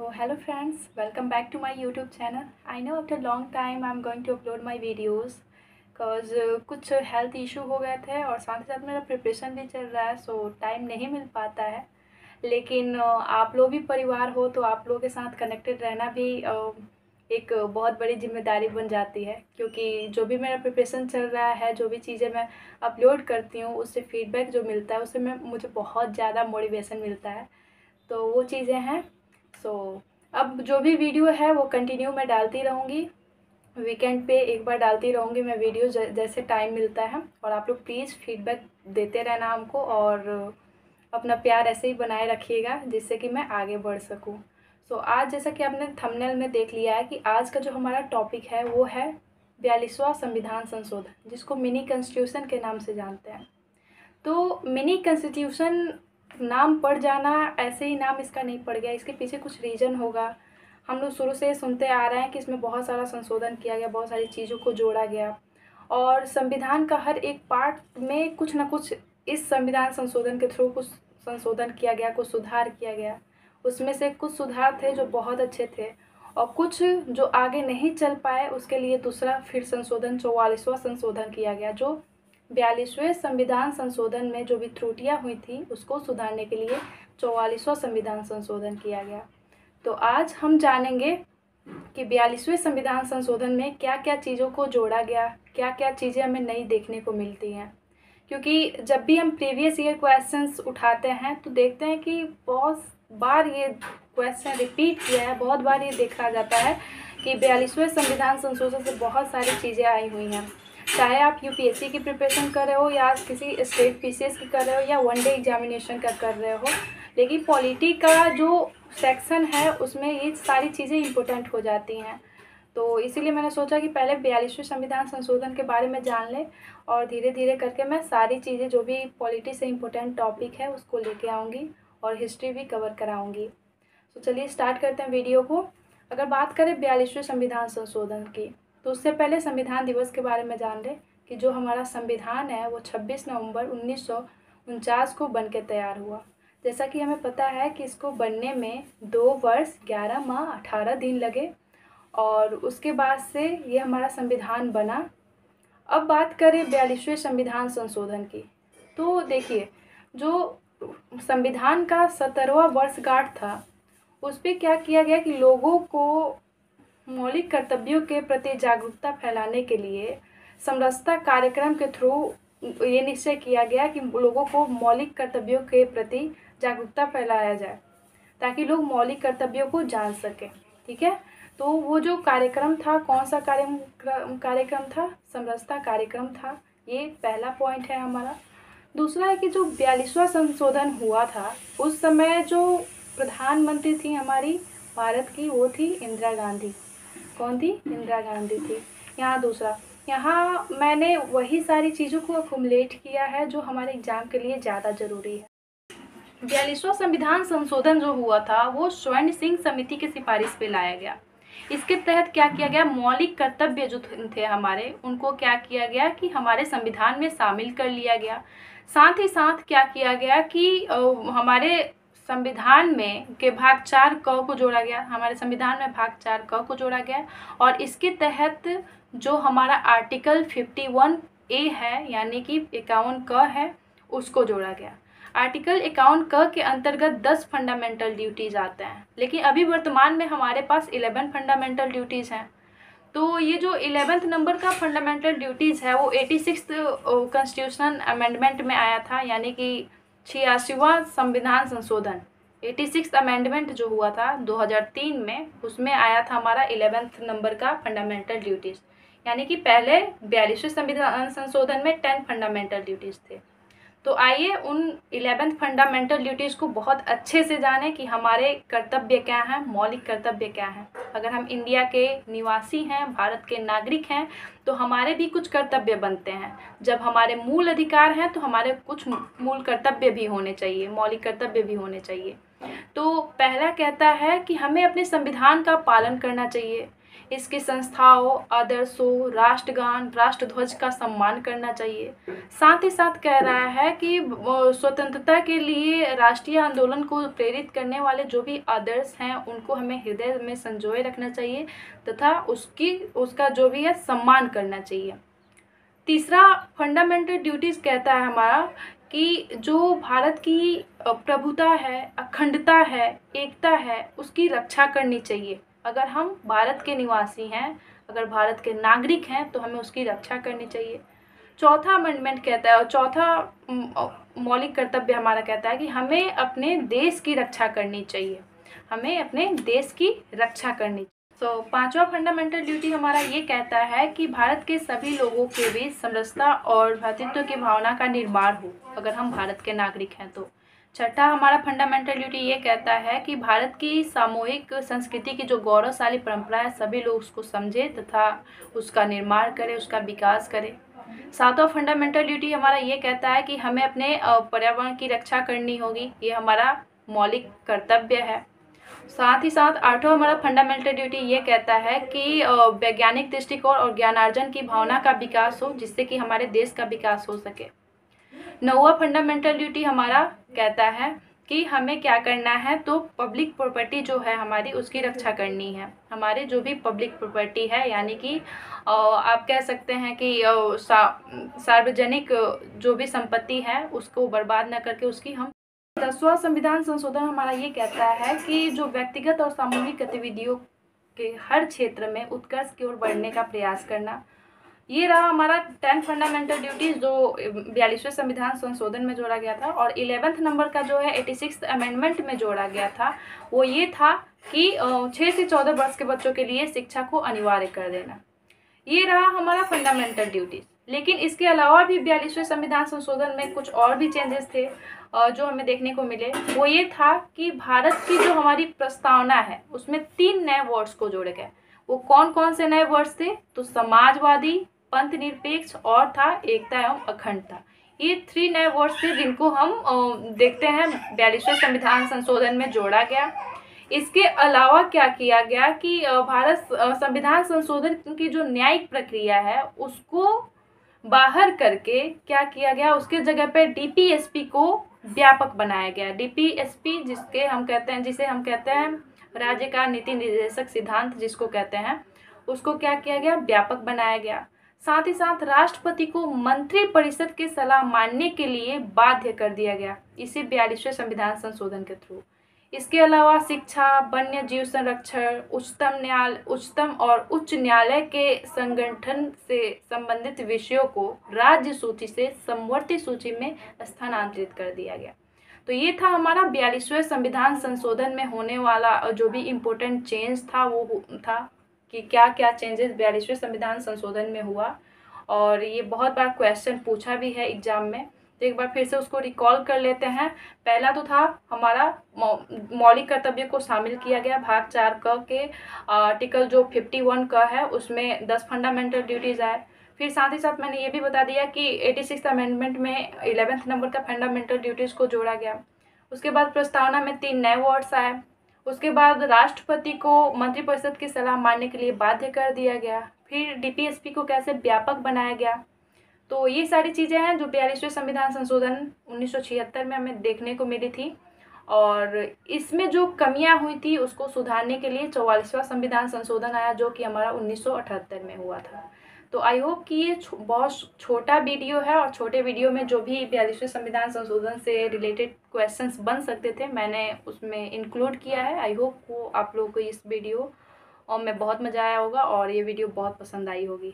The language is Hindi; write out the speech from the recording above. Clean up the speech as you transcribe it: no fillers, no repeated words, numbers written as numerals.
So hello friends, welcome back to my YouTube channel. I know after long time I'm going to upload my videos cause कुछ हेल्थ इशू हो गए थे और साथ ही साथ मेरा प्रिपरेशन भी चल रहा है, सो टाइम नहीं मिल पाता है। लेकिन आप लोग भी परिवार हो तो आप लोगों के साथ कनेक्टेड रहना भी एक बहुत बड़ी जिम्मेदारी बन जाती है, क्योंकि जो भी मेरा प्रिपरेशन चल रहा है, जो भी चीज़ें मैं अपलोड करती हूँ, उससे फीडबैक जो मिलता है उससे मुझे बहुत ज़्यादा मोटिवेशन मिलता है। तो वो चीज़ें हैं। अब जो भी वीडियो है वो कंटिन्यू मैं डालती रहूँगी। वीकेंड पे एक बार डालती रहूँगी मैं वीडियो जैसे टाइम मिलता है। और आप लोग प्लीज़ फीडबैक देते रहना हमको और अपना प्यार ऐसे ही बनाए रखिएगा जिससे कि मैं आगे बढ़ सकूँ। आज जैसा कि आपने थंबनेल में देख लिया है कि आज का जो हमारा टॉपिक है वो है 42वां संविधान संशोधन, जिसको मिनी कॉन्स्टिट्यूशन के नाम से जानते हैं। तो मिनी कॉन्स्टिट्यूशन नाम पड़ जाना ऐसे ही नाम इसका नहीं पड़ गया, इसके पीछे कुछ रीज़न होगा। हम लोग शुरू से सुनते आ रहे हैं कि इसमें बहुत सारा संशोधन किया गया, बहुत सारी चीज़ों को जोड़ा गया और संविधान का हर एक पार्ट में कुछ ना कुछ इस संविधान संशोधन के थ्रू कुछ संशोधन किया गया, कुछ सुधार किया गया। उसमें से कुछ सुधार थे जो बहुत अच्छे थे और कुछ जो आगे नहीं चल पाए उसके लिए दूसरा फिर संशोधन 44वां संशोधन किया गया, जो 42वें संविधान संशोधन में जो भी त्रुटियां हुई थी उसको सुधारने के लिए 44वां संविधान संशोधन किया गया। तो आज हम जानेंगे कि 42वें संविधान संशोधन में क्या क्या चीज़ों को जोड़ा गया, क्या क्या चीज़ें हमें नई देखने को मिलती हैं। क्योंकि जब भी हम प्रीवियस ईयर क्वेश्चंस उठाते हैं तो देखते हैं कि बहुत बार ये क्वेश्चन रिपीट किया है, बहुत बार ये देखा जाता है कि 42वें संविधान संशोधन से बहुत सारी चीज़ें आई हुई हैं। चाहे आप यूपीएससी की प्रिपरेशन कर रहे हो या किसी स्टेट पीसीएस की कर रहे हो या वन डे एग्जामिनेशन का कर रहे हो, लेकिन पॉलिटी का जो सेक्शन है उसमें ये सारी चीज़ें इम्पोर्टेंट हो जाती हैं। तो इसीलिए मैंने सोचा कि पहले 42वें संविधान संशोधन के बारे में जान लें और धीरे धीरे करके मैं सारी चीज़ें जो भी पॉलिटी से इम्पोर्टेंट टॉपिक है उसको लेके आऊँगी और हिस्ट्री भी कवर कराऊँगी। तो चलिए स्टार्ट करते हैं वीडियो को। अगर बात करें 42वें संविधान संशोधन की, तो उससे पहले संविधान दिवस के बारे में जान लें कि जो हमारा संविधान है वो 26 नवंबर 1949 को बन के तैयार हुआ। जैसा कि हमें पता है कि इसको बनने में 2 वर्ष 11 माह 18 दिन लगे और उसके बाद से ये हमारा संविधान बना। अब बात करें 42वें संविधान संशोधन की, तो देखिए जो संविधान का 70वां वर्षगांठ था उस पर क्या किया गया कि लोगों को मौलिक कर्तव्यों के प्रति जागरूकता फैलाने के लिए समरसता कार्यक्रम के थ्रू ये निश्चय किया गया कि लोगों को मौलिक कर्तव्यों के प्रति जागरूकता फैलाया जाए ताकि लोग मौलिक कर्तव्यों को जान सकें। ठीक है, तो वो जो कार्यक्रम था, कौन सा कार्यक्रम था? समरसता कार्यक्रम था। ये पहला पॉइंट है हमारा। दूसरा है कि जो 42वां संशोधन हुआ था उस समय जो प्रधानमंत्री थी हमारी भारत की, वो थी इंदिरा गांधी। कौन थी? इंदिरा गांधी थी। यहाँ मैंने वही सारी चीज़ों को अकुमुलेट किया है जो हमारे एग्जाम के लिए ज़्यादा ज़रूरी है। 42वां संविधान संशोधन जो हुआ था वो स्वर्ण सिंह समिति की सिफारिश पे लाया गया। इसके तहत क्या किया गया, मौलिक कर्तव्य जो थे हमारे, उनको क्या किया गया कि हमारे संविधान में शामिल कर लिया गया। साथ ही साथ क्या किया गया कि हमारे संविधान में के भाग 4 क को जोड़ा गया। हमारे संविधान में भाग 4 क को जोड़ा गया और इसके तहत जो हमारा आर्टिकल 51A है यानी कि 51 क है उसको जोड़ा गया। आर्टिकल 51 क के अंतर्गत 10 फंडामेंटल ड्यूटीज़ आते हैं, लेकिन अभी वर्तमान में हमारे पास 11 फंडामेंटल ड्यूटीज़ हैं। तो ये जो 11th नंबर का फंडामेंटल ड्यूटीज़ है वो 86th कॉन्स्टिट्यूशन अमेंडमेंट में आया था, यानी कि 86वां संविधान संशोधन 86th अमेंडमेंट जो हुआ था 2003 में, उसमें आया था हमारा 11th नंबर का फंडामेंटल ड्यूटीज़। यानी कि पहले 42वें संविधान संशोधन में 10 फंडामेंटल ड्यूटीज़ थे। तो आइए उन 11th फंडामेंटल ड्यूटीज़ को बहुत अच्छे से जानें कि हमारे कर्तव्य क्या हैं, मौलिक कर्तव्य क्या हैं। अगर हम इंडिया के निवासी हैं, भारत के नागरिक हैं, तो हमारे भी कुछ कर्तव्य बनते हैं। जब हमारे मूल अधिकार हैं तो हमारे कुछ मूल कर्तव्य भी होने चाहिए, मौलिक कर्तव्य भी होने चाहिए। तो पहला कहता है कि हमें अपने संविधान का पालन करना चाहिए। इसकी संस्थाओं, आदर्शों, राष्ट्रगान, राष्ट्रध्वज का सम्मान करना चाहिए। साथ ही साथ कह रहा है कि स्वतंत्रता के लिए राष्ट्रीय आंदोलन को प्रेरित करने वाले जो भी आदर्श हैं उनको हमें हृदय में संजोए रखना चाहिए तथा उसका जो भी है सम्मान करना चाहिए। तीसरा फंडामेंटल ड्यूटीज कहता है हमारा कि जो भारत की प्रभुता है, अखंडता है, एकता है, उसकी रक्षा करनी चाहिए। अगर हम भारत के निवासी हैं, अगर भारत के नागरिक हैं तो हमें उसकी रक्षा करनी चाहिए। चौथा अमेंडमेंट कहता है और चौथा मौलिक कर्तव्य हमारा कहता है कि हमें अपने देश की रक्षा करनी चाहिए, हमें अपने देश की रक्षा करनी। पांचवा फंडामेंटल ड्यूटी हमारा ये कहता है कि भारत के सभी लोगों के बीच समरसता और भ्रातृत्व की भावना का निर्माण हो, अगर हम भारत के नागरिक हैं तो। छठा हमारा फंडामेंटल ड्यूटी ये कहता है कि भारत की सामूहिक संस्कृति की जो गौरवशाली परंपरा है सभी लोग उसको समझें तथा उसका निर्माण करें, उसका विकास करें। सातवां फंडामेंटल ड्यूटी हमारा ये कहता है कि हमें अपने पर्यावरण की रक्षा करनी होगी, ये हमारा मौलिक कर्तव्य है। साथ ही साथ आठवां हमारा फंडामेंटल ड्यूटी ये कहता है कि वैज्ञानिक दृष्टिकोण और ज्ञानार्जन की भावना का विकास हो, जिससे कि हमारे देश का विकास हो सके। नौवां फंडामेंटल ड्यूटी हमारा कहता है कि हमें क्या करना है, तो पब्लिक प्रॉपर्टी जो है हमारी उसकी रक्षा करनी है। हमारे जो भी पब्लिक प्रॉपर्टी है यानी कि आप कह सकते हैं कि सार्वजनिक जो भी संपत्ति है उसको बर्बाद न करके उसकी हम। 10वां संविधान संशोधन हमारा ये कहता है कि जो व्यक्तिगत और सामूहिक गतिविधियों के हर क्षेत्र में उत्कर्ष की ओर बढ़ने का प्रयास करना। ये रहा हमारा 10 फंडामेंटल ड्यूटीज जो 42वें संविधान संशोधन में जोड़ा गया था। और 11th नंबर का जो है 86th अमेंडमेंट में जोड़ा गया था वो ये था कि 6 से 14 वर्ष के बच्चों के लिए शिक्षा को अनिवार्य कर देना। ये रहा हमारा फंडामेंटल ड्यूटीज। लेकिन इसके अलावा भी 42वें संविधान संशोधन में कुछ और भी चेंजेस थे जो हमें देखने को मिले। वो ये था कि भारत की जो हमारी प्रस्तावना है उसमें 3 नए वर्ड्स को जोड़े गए। वो कौन कौन से नए वर्ड्स थे, तो समाजवादी, पंथ निरपेक्ष और था एकता एवं अखंडता। ये 3 नए वर्ड्स थे जिनको हम देखते हैं 42वें संविधान संशोधन में जोड़ा गया। इसके अलावा क्या किया गया कि भारत संविधान संशोधन की जो न्यायिक प्रक्रिया है उसको बाहर करके क्या किया गया, उसके जगह पे डीपीएसपी को व्यापक बनाया गया। डीपीएसपी जिसे हम कहते हैं राज्य का नीति निर्देशक सिद्धांत जिसको कहते हैं, उसको क्या किया गया, व्यापक बनाया गया। साथ ही साथ राष्ट्रपति को मंत्री परिषद की सलाह मानने के लिए बाध्य कर दिया गया इसी 42वें संविधान संशोधन के थ्रू। इसके अलावा शिक्षा, वन्य जीव संरक्षण, उच्चतम और उच्च न्यायालय के संगठन से संबंधित विषयों को राज्य सूची से समवर्ती सूची में स्थानांतरित कर दिया गया। तो ये था हमारा 42वें संविधान संशोधन में होने वाला जो भी इम्पोर्टेंट चेंज था वो था कि क्या क्या चेंजेस 42वें संविधान संशोधन में हुआ। और ये बहुत बार क्वेश्चन पूछा भी है एग्जाम में, तो एक बार फिर से उसको रिकॉल कर लेते हैं। पहला तो था हमारा मौलिक कर्तव्य को शामिल किया गया भाग 4 क के आर्टिकल जो 51 का है उसमें 10 फंडामेंटल ड्यूटीज़ आए। फिर साथ ही साथ मैंने ये भी बता दिया कि 86th अमेंडमेंट में 11th नंबर का फंडामेंटल ड्यूटीज़ को जोड़ा गया। उसके बाद प्रस्तावना में 3 नए वर्ड्स आए। उसके बाद राष्ट्रपति को मंत्रिपरिषद की सलाह मानने के लिए बाध्य कर दिया गया। फिर डीपीएसपी को कैसे व्यापक बनाया गया। तो ये सारी चीज़ें हैं जो 42वें संविधान संशोधन 1976 में हमें देखने को मिली थी। और इसमें जो कमियां हुई थी उसको सुधारने के लिए 44वां संविधान संशोधन आया जो कि हमारा 1978 में हुआ था। तो आई होप कि ये बहुत छोटा वीडियो है और छोटे वीडियो में जो भी 42वें संविधान संशोधन से रिलेटेड क्वेश्चंस बन सकते थे मैंने उसमें इंक्लूड किया है। आई होप वो आप लोगों को इस वीडियो और में बहुत मज़ा आया होगा और ये वीडियो बहुत पसंद आई होगी।